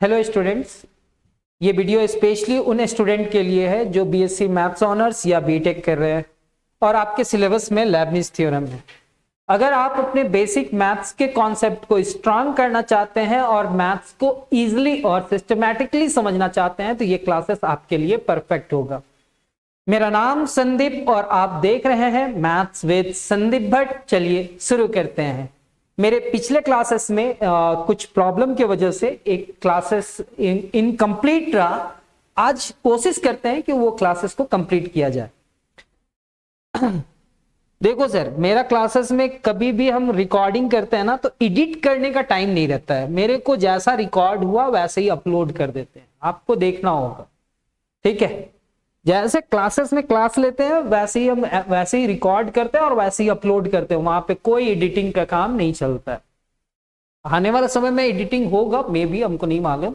Hello students, ये video specially उन student के लिए है जो बीएससी मैथ्स ऑनर्स या बीटेक कर रहे हैं और आपके सिलेबस में लेबनिज थ्योरम है। अगर आप अपने बेसिक मैथ्स के कॉन्सेप्ट को स्ट्रांग करना चाहते हैं और मैथ्स को इजीली और सिस्टमैटिकली समझना चाहते हैं तो ये क्लासेस आपके लिए परफेक्ट होगा। मेरा नाम संदीप और आप देख रहे हैं मैथ्स विद संदीप भट्ट। चलिए शुरू करते हैं। मेरे पिछले क्लासेस में कुछ प्रॉब्लम की वजह से एक क्लासेस इनकम्प्लीट रहा। आज कोशिश करते हैं कि वो क्लासेस को कंप्लीट किया जाए। देखो सर, मेरा क्लासेस में कभी भी हम रिकॉर्डिंग करते हैं ना तो एडिट करने का टाइम नहीं रहता है। मेरे को जैसा रिकॉर्ड हुआ वैसे ही अपलोड कर देते हैं, आपको देखना होगा, ठीक है। जैसे क्लासेस में क्लास लेते हैं वैसे ही हम वैसे ही रिकॉर्ड करते हैं और वैसे ही अपलोड करते हैं। वहां पे कोई एडिटिंग का काम नहीं चलता है। आने वाले समय में एडिटिंग होगा, मे बी, हमको नहीं मालूम।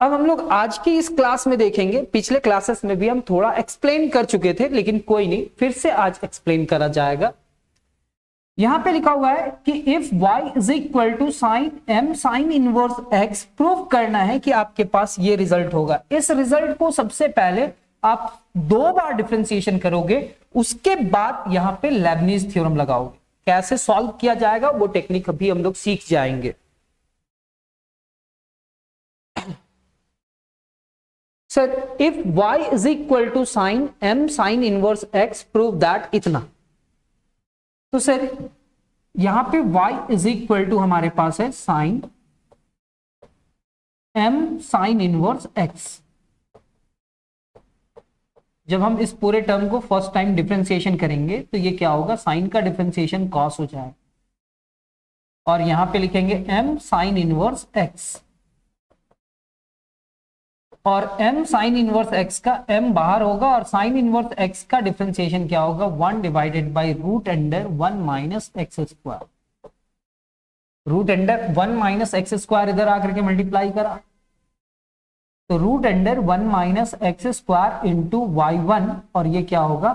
अब हम लोग आज की इस क्लास में देखेंगे। पिछले क्लासेस में भी हम थोड़ा एक्सप्लेन कर चुके थे, लेकिन कोई नहीं, फिर से आज एक्सप्लेन करा जाएगा। यहां पे लिखा हुआ है कि if y is equal to sine m sine inverse x, prove करना है कि आपके पास ये रिजल्ट होगा। इस रिजल्ट को सबसे पहले आप दो बार डिफरेंशिएशन करोगे, उसके बाद यहां पे लेबनिज थ्योरम लगाओगे। कैसे सॉल्व किया जाएगा वो टेक्निक अभी हम लोग सीख जाएंगे। Sir, if y is equal to sine m sine inverse x, prove that इतना। तो सर यहां पे y इज इक्वल टू हमारे पास है sine m sine inverse x। जब हम इस पूरे टर्म को फर्स्ट टाइम डिफरेंशिएशन करेंगे तो ये क्या होगा, साइन का डिफरेंशिएशन कॉस हो जाएगा और यहां पे लिखेंगे m साइन इनवर्स x, और m साइन इनवर्स x का m बाहर होगा और साइन इनवर्स x का डिफरेंशिएशन क्या होगा, 1 divided by root under 1 minus x square. Root under 1 minus x square इधर आकर के मल्टीप्लाई करा तो root under 1 minus x square into y1, और ये क्या होगा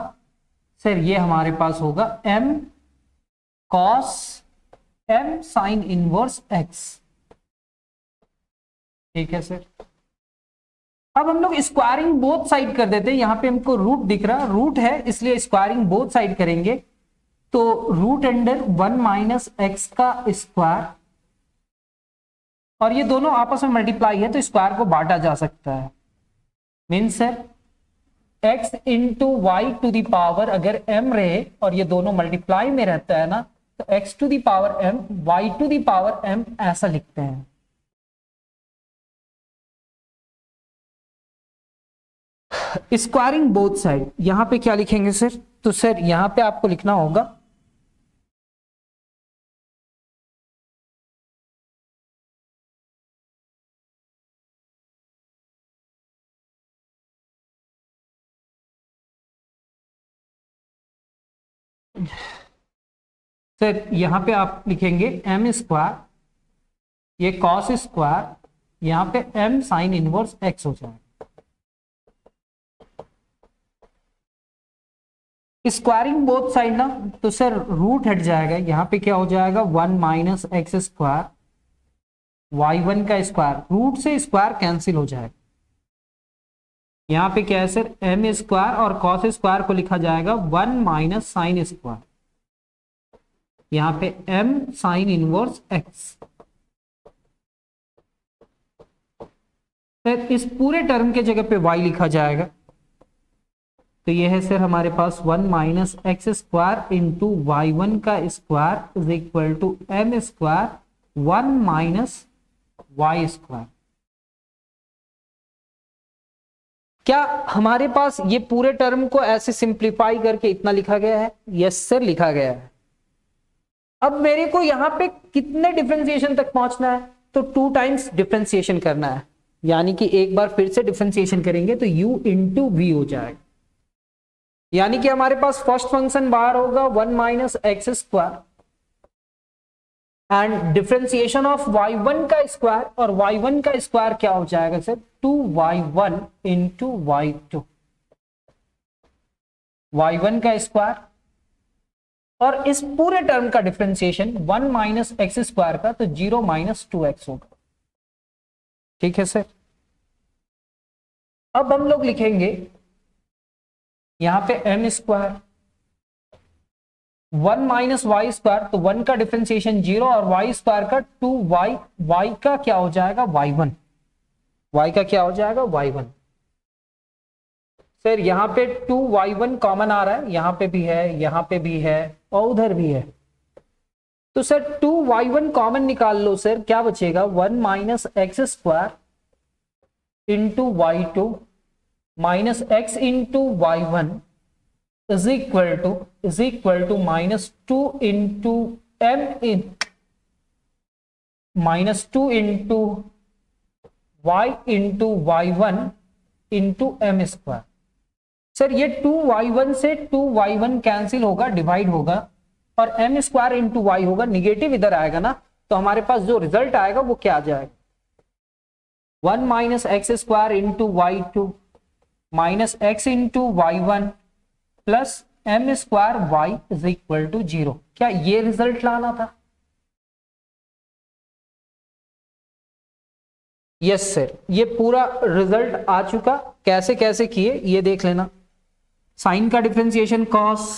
सर, ये हमारे पास होगा m cos m sine inverse x। ठीक है सर। अब हम लोग स्क्वायरिंग बोथ साइड कर देते हैं। यहां पे हमको रूट दिख रहा, रूट है इसलिए स्क्वायरिंग बोथ साइड करेंगे तो रूट अंडर 1 माइनस एक्स का स्क्वायर, और ये दोनों आपस में मल्टीप्लाई है तो स्क्वायर को बांटा जा सकता है। Means sir x into y to the power अगर m रहे और ये दोनों मल्टीप्लाई में रहता है ना तो x to the power m y to the power m ऐसा लिखते हैं। स्क्वायरिंग बोथ साइड, यहां पे क्या लिखेंगे सर, तो सर यहां पे आपको लिखना होगा सर, यहां पे आप लिखेंगे m स्क्वायर, ये कॉस स्क्वायर, यहां पे m साइन इनवर्स x हो जाएगा। स्क्वायरिंग बोथ साइड ना तो सर रूट हट जाएगा, यहां पे क्या हो जाएगा 1 माइनस एक्स स्क्वायर y1 का स्क्वायर, रूट से स्क्वायर कैंसिल हो जाएगा। यहां पे क्या है सर, m स्क्वायर और कॉस स्क्वायर को लिखा जाएगा 1 माइनस साइन स्क्वायर, यहां पे m sine inverse x। Sir इस पूरे टर्म के जगह पे y लिखा जाएगा तो ये है सर हमारे पास 1 minus x square into y1 का square is equal to m square 1 minus y square. क्या हमारे पास ये पूरे टर्म को ऐसे सिंप्लीफाई करके इतना लिखा गया है? यस सर, लिखा गया है। अब मेरे को यहां पे कितने डिफरेंशिएशन तक पहुंचना है, तो 2 टाइम्स डिफरेंशिएशन करना है, यानी कि एक बार फिर से डिफरेंशिएशन करेंगे तो u इंटू वी हो जाएगा। यानी कि हमारे पास फर्स्ट फंक्शन बाहर होगा 1 minus x square and differentiation of y1 का स्क्वायर, और y1 का स्क्वायर क्या हो जाएगा sir, 2y1 into y2, y1 का स्क्वायर, और इस पूरे टर्म का डिफरेंशिएशन 1 माइनस एक्स स्क्वायर का तो 0 माइनस 2x होगा। ठीक है सर। अब हम लोग लिखेंगे यहां पे m square 1 minus y square, तो 1 का डिफरेंशिएशन 0 और वाई स्क्वायर का 2y, वाई का क्या हो जाएगा y1, वाई का क्या हो जाएगा y1। सर यहां पे 2y1 कॉमन आ रहा है, यहां पे भी है, यहां पे भी है और उधर भी है, तो सर 2y1 कॉमन निकाल लो सर, क्या बचेगा 1 minus x square into y2 minus x into y1 is equal to minus 2 into m in minus 2 into y into y1 into m square. Sir ये 2y1 से 2y1 कैंसिल होगा, divide होगा, और m square into y होगा, negative इधर आएगा ना, तो हमारे पास जो रिजल्ट आएगा वो क्या आ जाएगा 1 minus x square into y2 minus x into y1 plus m square y is equal to 0। क्या ये रिजल्ट लाना था? यस सर, ये पूरा रिजल्ट आ चुका। कैसे कैसे किए ये देख लेना। साइन का differentiation cos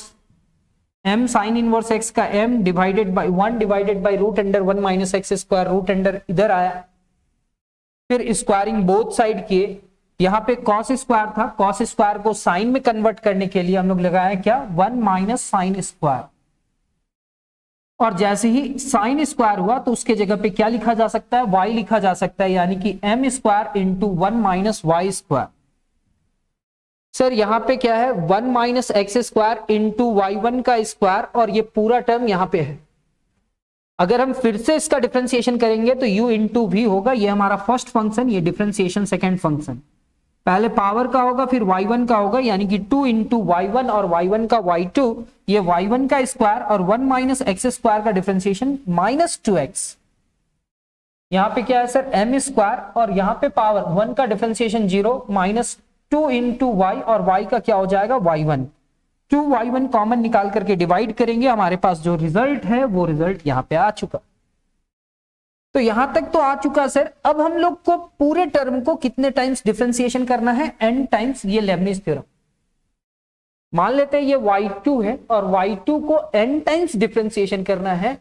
m sine inverse x का m divided by 1 divided by root under 1 minus x square, root under इधर आया, फिर स्क्वायरिंग बोथ साइड किए। यहां पे कॉस स्क्वायर था, कॉस स्क्वायर को साइन में कन्वर्ट करने के लिए हम लोग लगाया क्या 1 माइनस साइन स्क्वायर, और जैसे ही साइन स्क्वायर हुआ तो उसके जगह पे क्या लिखा जा सकता है y लिखा जा सकता है, यानी कि m square into 1 minus y square. Sir यहां पे क्या है 1 minus x square into y1 का स्क्वायर, और ये पूरा टर्म यहां पे है। अगर हम फिर से इसका डिफरेंशिएशन करेंगे तो u इंटू वी होगा, ये हमारा फर्स्ट फंक्शन, ये डिफरेंशिएशन सेकंड फंक्शन, पहले पावर का होगा फिर y1 का होगा, यानी कि 2 इंटू y1 और y1 का y2, ये y1 का स्क्वायर और 1 माइनस एक्स स्क्वायर का डिफरेंशिएशन माइनस 2x। यहां पे क्या है सर m स्क्वायर, और यहां पे पावर 1 का डिफरेंशिएशन 0 माइनस 2 इंटू वाई, और y का क्या हो जाएगा y1। 2y1 कॉमन निकाल करके डिवाइड करेंगे, हमारे पास जो रिजल्ट है वो रिजल्ट यहां पे आ चुका। तो यहां तक तो आ चुका सर। अब हम लोग को पूरे टर्म को कितने टाइम्स डिफरेंशिएशन करना है, n टाइम्स ये लेबनिज थ्योरम। मान लेते हैं ये y2 है और y2 को n टाइम्स डिफरेंशिएशन करना है,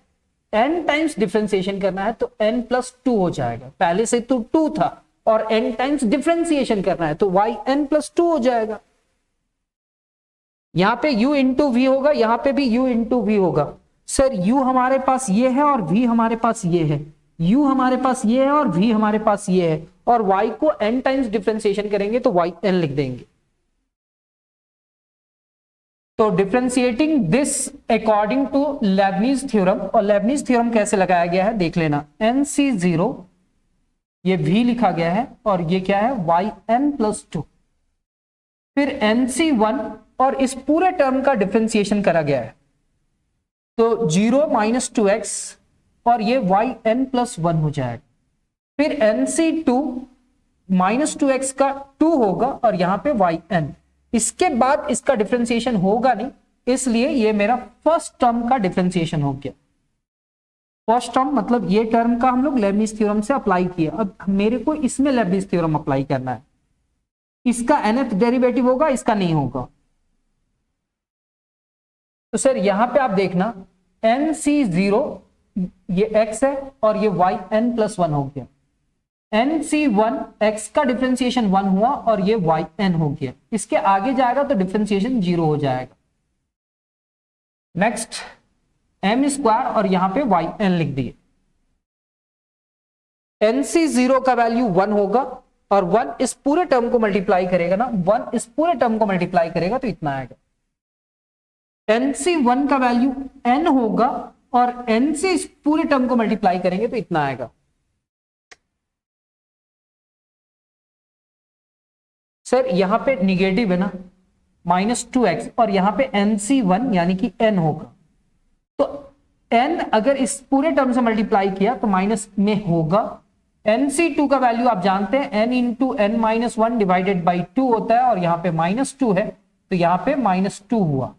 n टाइम्स डिफरेंशिएशन करना है तो n प्लस 2 हो जाएगा, पहले से तो 2 था और n टाइम्स डिफरेंशिएशन करना है तो yn प्लस 2 हो जाएगा। यहां पे u इंटू वी होगा, यहां पे भी u इंटू वी होगा। सर u हमारे पास ये है और v हमारे पास ये है, u हमारे पास ये है और v हमारे पास ये है, और y को n टाइम्स डिफरेंशिएशन करेंगे तो yn लिख देंगे। तो differentiating this according to Leibniz theorem, और लेबनीज थ्योरम कैसे लगाया गया है देख लेना। nc0 ये v लिखा गया है और ये क्या है yn प्लस 2, फिर nc1 और इस पूरे टर्म का डिफरेंशिएशन करा गया है तो 0 माइनस 2x और ये yn प्लस 1 हो जाएगा, फिर nc2 माइनस 2x का 2 होगा और यहां पे yn। इसके बाद इसका डिफरेंशिएशन होगा नहीं, इसलिए ये मेरा फर्स्ट टर्म का डिफरेंशिएशन हो गया। फर्स्ट टर्म मतलब ये टर्म का हम लोग लेबनीज थ्योरम से अप्लाई किया, अब मेरे को इसमें लेबनीज थ्योरम अप्लाई करना है। इसका nth डेरिवेटिव होगा, इसका नहीं होगा। तो सर यहां पे आप देखना nc0 ये x है और ये yn प्लस 1 हो गया, nc1 x का डिफरेंशिएशन 1 हुआ और ये yn हो गया, इसके आगे जाएगा तो डिफरेंशिएशन 0 हो जाएगा। नेक्स्ट m स्क्वायर और यहां पे yn लिख दिए। nc0 का वैल्यू 1 होगा और 1 इस पूरे टर्म को मल्टीप्लाई करेगा ना, 1 इस पूरे टर्म को मल्टीप्लाई करेगा तो इतना आएगा। nc1 का वैल्यू n होगा और n से इस पूरे टर्म को मल्टीप्लाई करेंगे तो इतना आएगा। सर यहां पे निगेटिव है ना माइनस 2x, और यहां पे nc1 यानी कि n होगा, तो n अगर इस पूरे टर्म से मल्टीप्लाई किया तो माइनस में होगा। nc2 का वैल्यू आप जानते हैं n into n minus 1 divided by 2 होता है, और यहां पे माइनस 2 है तो यहां पे माइनस 2 हुआ,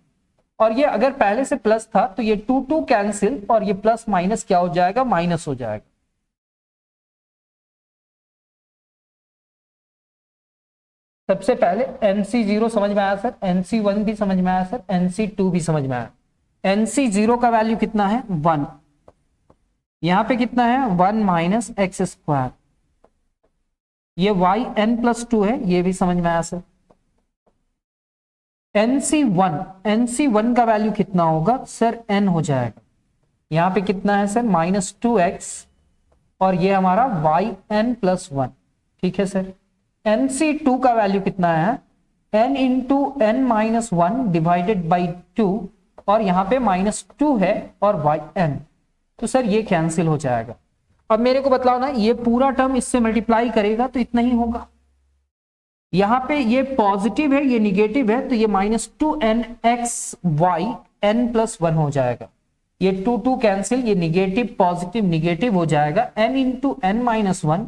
और ये अगर पहले से प्लस था तो ये 2 कैंसिल और ये प्लस माइनस क्या हो जाएगा माइनस हो जाएगा। सबसे पहले NC0 समझ में आया सर, NC1 भी समझ में आया सर, NC2 भी समझ में आया। NC0 का वैल्यू कितना है 1, यहां पे कितना है 1 माइनस एक्स स्क्वायर, ये yn+2 है, ये भी समझ में आया सर। NC1 का वैल्यू कितना होगा सर, n हो जाएगा, यहां पे कितना है सर -2x, और ये हमारा yn+1, ठीक है सर। NC2 का वैल्यू कितना है n into n-1 divided by 2, और यहां पे -2 है और yn, तो सर ये कैंसिल हो जाएगा। अब मेरे को बतलाओ ना, ये पूरा टर्म इससे मल्टीप्लाई करेगा तो इतना ही होगा, यहां पे ये पॉजिटिव है ये निगेटिव है, तो ये -2nxy n+1 हो जाएगा, ये 2 कैंसिल, ये निगेटिव पॉजिटिव निगेटिव हो जाएगा, n इंटू n-1,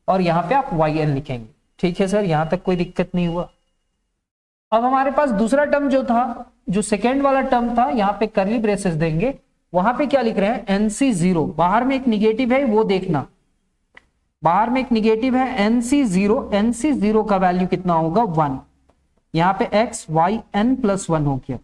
और यहां पे आप yn लिखेंगे, ठीक है सर, यहां तक कोई दिक्कत नहीं हुआ। अब हमारे पास दूसरा टर्म जो था, जो सेकेंड वाला टर्म था, यहां पे कर्ली ब्रेसेस देंगे, वहां पे क्या लिख रहे हैं NC0, बाहर में एक निगेटिव है वो देखना, बाहर में एक निगेटिव है NC0 का वैल्यू कितना होगा 1, यहां पे x y n+1 हो गया।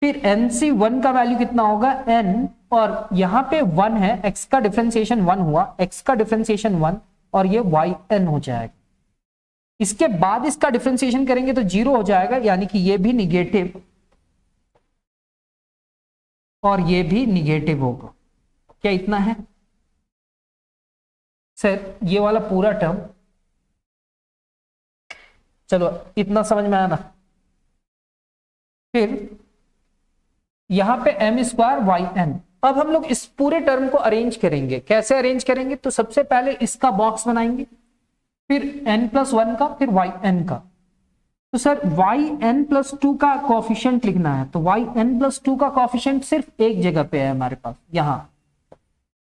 फिर NC1 का वैल्यू कितना होगा n, और यहां पे 1 है, x का डिफरेंशिएशन 1 हुआ, x का डिफरेंशिएशन 1, और ये yn हो जाएगा। इसके बाद इसका डिफरेंशिएशन करेंगे तो 0 हो जाएगा, यानी कि ये भी निगेटिव और ये भी निगेटिव होगा। क्या इतना है सर ये वाला पूरा टर्म? चलो इतना समझ में आया ना। फिर यहां पे m² yn, अब हम लोग इस पूरे टर्म को अरेंज करेंगे। कैसे अरेंज करेंगे? तो सबसे पहले इसका बॉक्स बनाएंगे, फिर n+1 का, फिर yn का। तो सर yn+2 का कोफिशिएंट लिखना है, तो yn+2 का कोफिशिएंट सिर्फ एक जगह पे है हमारे पास, यहां।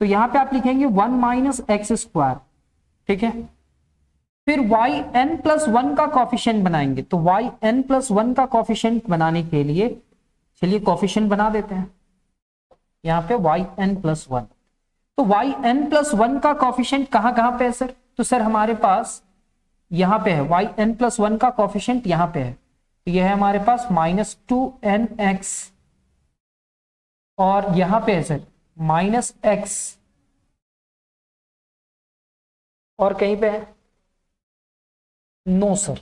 तो यहां पे आप लिखेंगे 1 - x², ठीक है। फिर yn+1 का कोफिशिएंट बनाएंगे, तो yn+1 का कोफिशिएंट बनाने के लिए चलिए कोफिशिएंट बना देते हैं, यहां पे yn+1। तो yn+1 का कोफिशिएंट कहां पे है सर? तो सर हमारे पास यहां पे है, yn+1 का कोफिशिएंट यहां पे है, तो यह है हमारे पास -2nx, और यहां पे है सर -x, और कहीं पे है नो सर।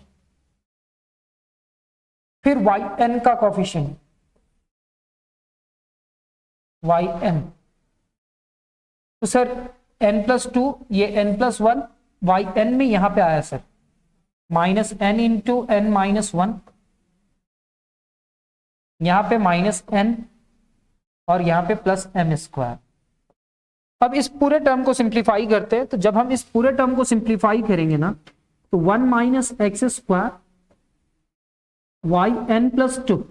फिर yn का कोफिशिएंट yn, तो सर n+2, ये n+1 yn में यहां पे आया सर -n इंटू n-1, यहां पे -n, और यहां पे +m²। अब इस पूरे टर्म को सिंप्लीफाई करते हैं, तो जब हम इस पूरे टर्म को सिंप्लीफाई करेंगे ना, तो 1 - x² yn+2,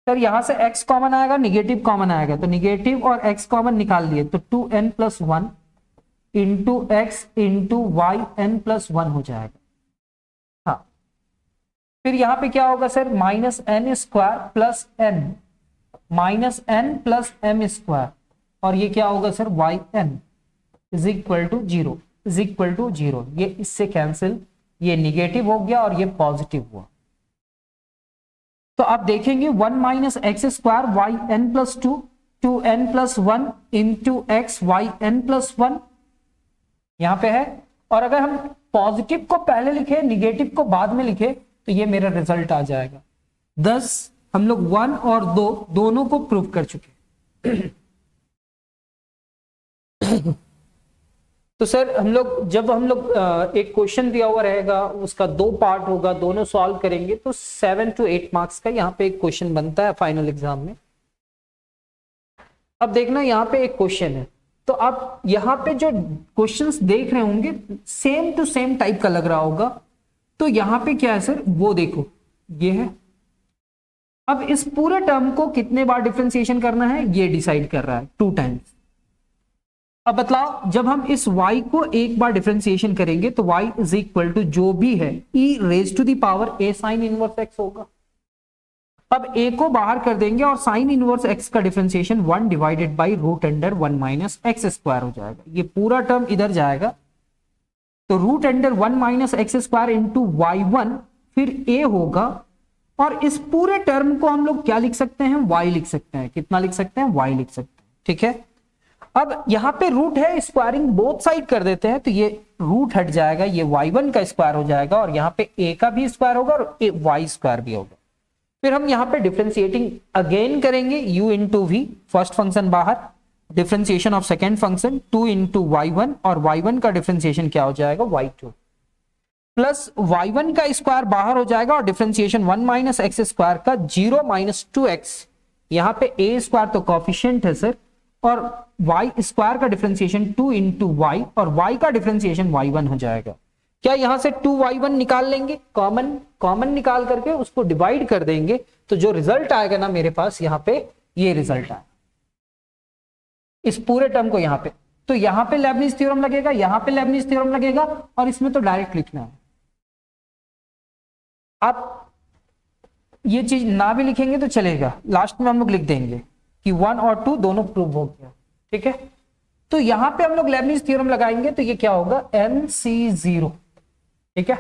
सर यहां से x कॉमन आएगा, निगेटिव कॉमन आएगा, तो निगेटिव और x कॉमन निकाल दिए, तो 2n+1 into x into yn+1 हो जाएगा। हाँ, फिर यहां पे क्या होगा sir -n² plus n plus m², और ये क्या होगा sir yn is equal to 0, ये इससे कैंसिल, ये निगेटिव हो गया और ये पॉजिटिव हुआ। तो आप देखेंगे 1 - x² yn+2 2n+1 into x yn+1 यहां पे है, और अगर हम पॉजिटिव को पहले लिखे निगेटिव को बाद में लिखे तो ये मेरा रिजल्ट आ जाएगा। 10 हम लोग 1 और 2 दोनों को प्रूव कर चुके। तो सर जब हम लोग एक क्वेश्चन दिया हुआ रहेगा, उसका 2 पार्ट होगा, दोनों सॉल्व करेंगे, तो 7 to 8 मार्क्स का यहाँ पे एक क्वेश्चन बनता है फाइनल एग्जाम में। अब देखना यहाँ पे एक क्वेश्चन है, तो आप यहाँ पे जो क्वेश्चंस देख रहे होंगे सेम टू सेम टाइप का लग रहा होगा। तो यहाँ पे क्या है सर, वो देखो ये है। अब इस पूरे टर्म को कितने बार डिफरेंशिएशन करना है ये डिसाइड कर रहा है, 2 टाइम्स। अब बतलाओ जब हम इस y को एक बार डिफरेंशिएशन करेंगे तो y इज इक्वल टू जो भी है e⁻⁴ साइन इनवर्स x होगा। अब a को बाहर कर देंगे और साइन इनवर्स x का डिफरेंशिएशन 1 डिवाइडेड बाई √1 - x² हो जाएगा। ये पूरा टर्म इधर जाएगा तो root under 1 minus x square into y one, फिर ए होगा, और इस पूरे टर्म को हम लोग क्या लिख सकते हैं, y लिख सकते हैं। कितना लिख सकते हैं, y लिख सकते हैं। ठीक है, अब यहां पे रूट है, स्क्वायरिंग बोथ साइड कर देते हैं, तो ये रूट हट जाएगा, ये y1 का स्क्वायर हो जाएगा, और यहाँ पे a का भी स्क्वायर होगा और y स्क्वायर भी होगा। फिर हम यहाँ पे डिफरेंशिएटिंग अगेन करेंगे, u into v, first function बाहर, differentiation of second function 2 into y1, और y1 का डिफरेंशिएशन क्या हो जाएगा, y2, प्लस y1 का स्क्वायर बाहर हो जाएगा, और डिफरेंशिएशन 1 माइनस एक्स स्क्वायर का 0 माइनस 2x, यहाँ पे a स्क्वायर तो कॉफिशिएंट है सर, और y स्क्वायर का डिफरेंशिएशन 2 इंटू वाई, और y का डिफरेंशिएशन y1 हो जाएगा। क्या यहां से 2y1 निकाल लेंगे, कॉमन निकाल करके उसको डिवाइड कर देंगे, तो जो रिजल्ट आएगा ना मेरे पास यहाँ पे, ये रिजल्ट आएगा इस पूरे टर्म को यहाँ पे। तो यहाँ पे लेबनिज थ्योरम लगेगा, यहाँ पे लेबनिज थ्योरम लगेगा, और इसमें तो डायरेक्ट लिखना है। आप ये चीज ना भी लिखेंगे तो चलेगा, लास्ट में हम लोग लिख देंगे कि 1 और 2 दोनों प्रूव हो गया। ठीक है, तो यहां पे हम लोग लेबनिज थ्योरम लगाएंगे, तो ये क्या होगा, NC0। ठीक है,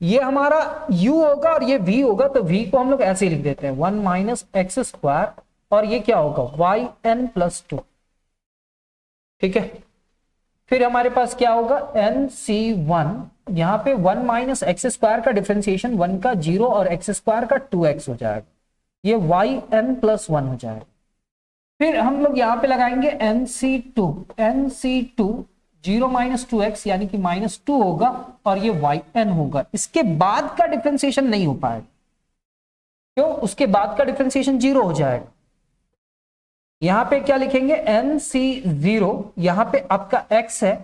ये हमारा u होगा और ये v होगा, तो v को हम लोग ऐसे ही लिख देते हैं 1 माइनस एक्स स्क्वायर, और ये क्या होगा yn प्लस 2। ठीक है, फिर हमारे पास क्या होगा NC1, यहां पे 1 माइनस एक्स स्क्वायर का डिफरेंशिएशन 1 का 0 और एक्स स्क्वायर का 2x हो जाएगा, ये yn प्लस 1 हो जाएगा। फिर हम लोग यहां पे लगाएंगे NC2 0 माइनस 2x यानी कि -2 होगा, और ये yn होगा। इसके बाद का डिफरेंशिएशन नहीं हो पाएगा, क्यों, उसके बाद का डिफरेंशिएशन 0 हो जाएगा। यहां पे क्या लिखेंगे, NC0, यहां पे आपका x है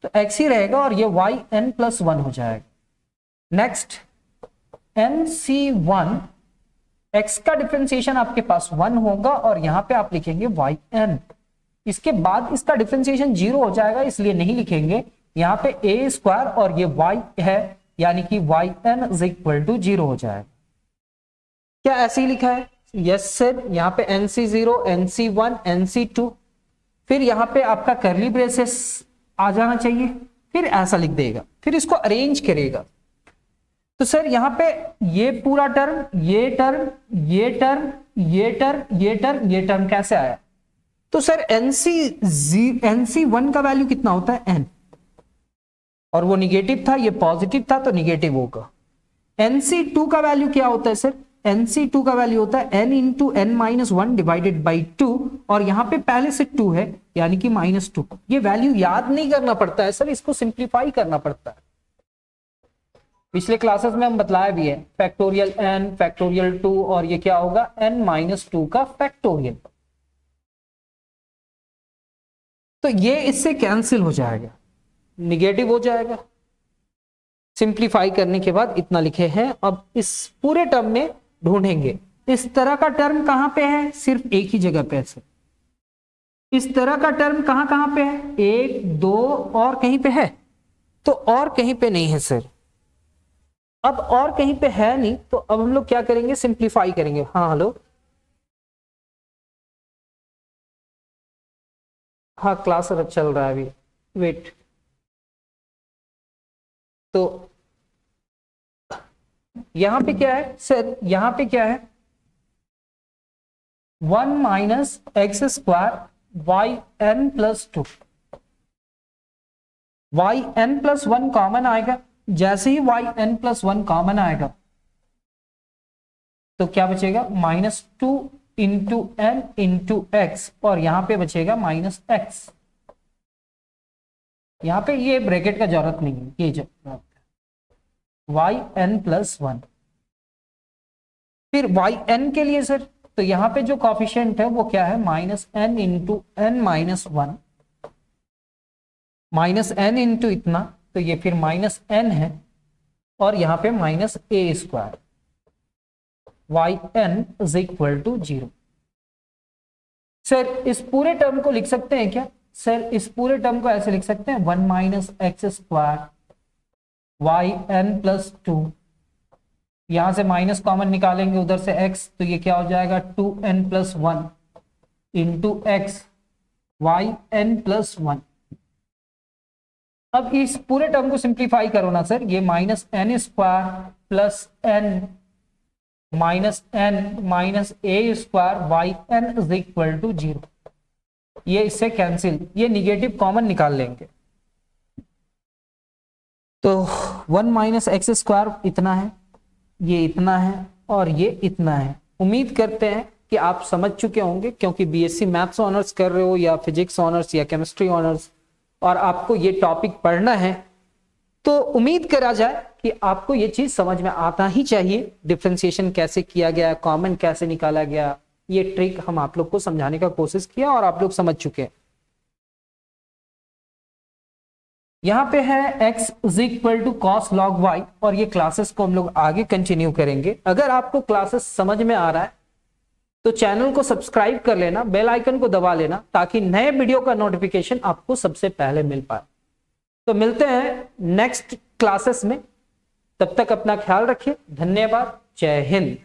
तो x ही रहेगा, और ये yn प्लस 1 हो जाएगा। नेक्स्ट NC1, x का डिफरेंशिएशन आपके पास 1 होगा, और यहां पे आप लिखेंगे yn। इसके बाद इसका डिफरेंशिएशन 0 हो जाएगा, इसलिए नहीं लिखेंगे, यहां पे a स्क्वायर और ये y है, यानी कि yn इज इक्वल टू 0 हो जाएगा। क्या ऐसे ही लिखा है, यस सर। यहाँ पे NC0, NC1, NC2, फिर यहाँ पे आपका करली ब्रेसेस आ जाना चाहिए, फिर ऐसा लिख देगा, फिर इसको अरेंज करेगा। तो सर यहाँ पे ये पूरा टर्म, ये टर्म, ये टर्म, ये टर्म, ये टर्म, ये टर्म कैसे आया, तो सर NC1 का वैल्यू कितना होता है, n, और वो निगेटिव था, ये पॉजिटिव था, तो निगेटिव होगा। NC2 का वैल्यू क्या होता है सर, NC2 का वैल्यू होता है n into n minus 1 divided by 2, और यहां पे पहले से 2 है, यानी कि -2। ये वैल्यू याद नहीं करना पड़ता है सर, इसको सिंप्लीफाई करना पड़ता है। पिछले क्लासेस में हम बतलाया भी है, फैक्टोरियल n, फैक्टोरियल 2, और ये क्या होगा, n-2 का फैक्टोरियल। तो ये इससे कैंसिल हो जाएगा, निगेटिव हो जाएगा। सिंप्लीफाई करने के बाद इतना लिखे हैं। अब इस पूरे टर्म में ढूंढेंगे, इस तरह का टर्म कहां पे है, सिर्फ एक ही जगह पे है सर। इस तरह का टर्म कहां पे है, 1, 2 और कहीं पे है, तो और कहीं पे नहीं है सर। अब और कहीं पे है नहीं, तो अब हम लोग क्या करेंगे, सिंप्लीफाई करेंगे। हाँ हेलो, हाँ क्लास चल रहा है अभी, वेट। तो यहां पे क्या है सर, यहां पे क्या है, 1 minus x square yn plus 2, yn plus 1 common आएगा। जैसे ही yn प्लस 1 कॉमन आएगा तो क्या बचेगा, -2 इंटू n इंटू एक्स, और यहां पे बचेगा -x। यहां पे ये ब्रैकेट का जरूरत नहीं है, ये yn प्लस 1। फिर yn के लिए सर, तो यहां पे जो कॉफिशिएंट है वो क्या है, -n into n minus 1, -n into इतना, तो ये फिर -n है, और यहां पे -a square, yn is equal to 0। Sir इस पूरे टर्म को लिख सकते हैं क्या, सर इस पूरे टर्म को ऐसे लिख सकते हैं, 1 minus x square yn plus 2, यहां से माइनस कॉमन निकालेंगे, उधर से x, तो ये क्या हो जाएगा, 2n plus 1 into x yn plus 1। अब इस पूरे टर्म को सिंप्लीफाई करो ना सर, ये -n² plus n minus a square y n is equal to 0, ये इससे कैंसिल, ये निगेटिव कॉमन निकाल लेंगे तो 1 माइनस एक्स स्क्वायर इतना है, ये इतना है और ये इतना है। उम्मीद करते हैं कि आप समझ चुके होंगे, क्योंकि बीएससी मैथ्स ऑनर्स कर रहे हो या फिजिक्स ऑनर्स या केमिस्ट्री ऑनर्स और आपको ये टॉपिक पढ़ना है, तो उम्मीद करा जाए कि आपको ये चीज समझ में आता ही चाहिए। डिफरेंशिएशन कैसे किया गया, कॉमन कैसे निकाला गया, ये ट्रिक हम आप लोग को समझाने का कोशिश किया और आप लोग समझ चुके हैं। यहाँ पे है x is equal to cos log y, और ये क्लासेस को हम लोग आगे कंटिन्यू करेंगे। अगर आपको क्लासेस समझ में आ रहा है तो चैनल को सब्सक्राइब कर लेना, बेल आइकन को दबा लेना, ताकि नए वीडियो का नोटिफिकेशन आपको सबसे पहले मिल पाए। तो मिलते हैं नेक्स्ट क्लासेस में, तब तक अपना ख्याल रखिए। धन्यवाद, जय हिंद।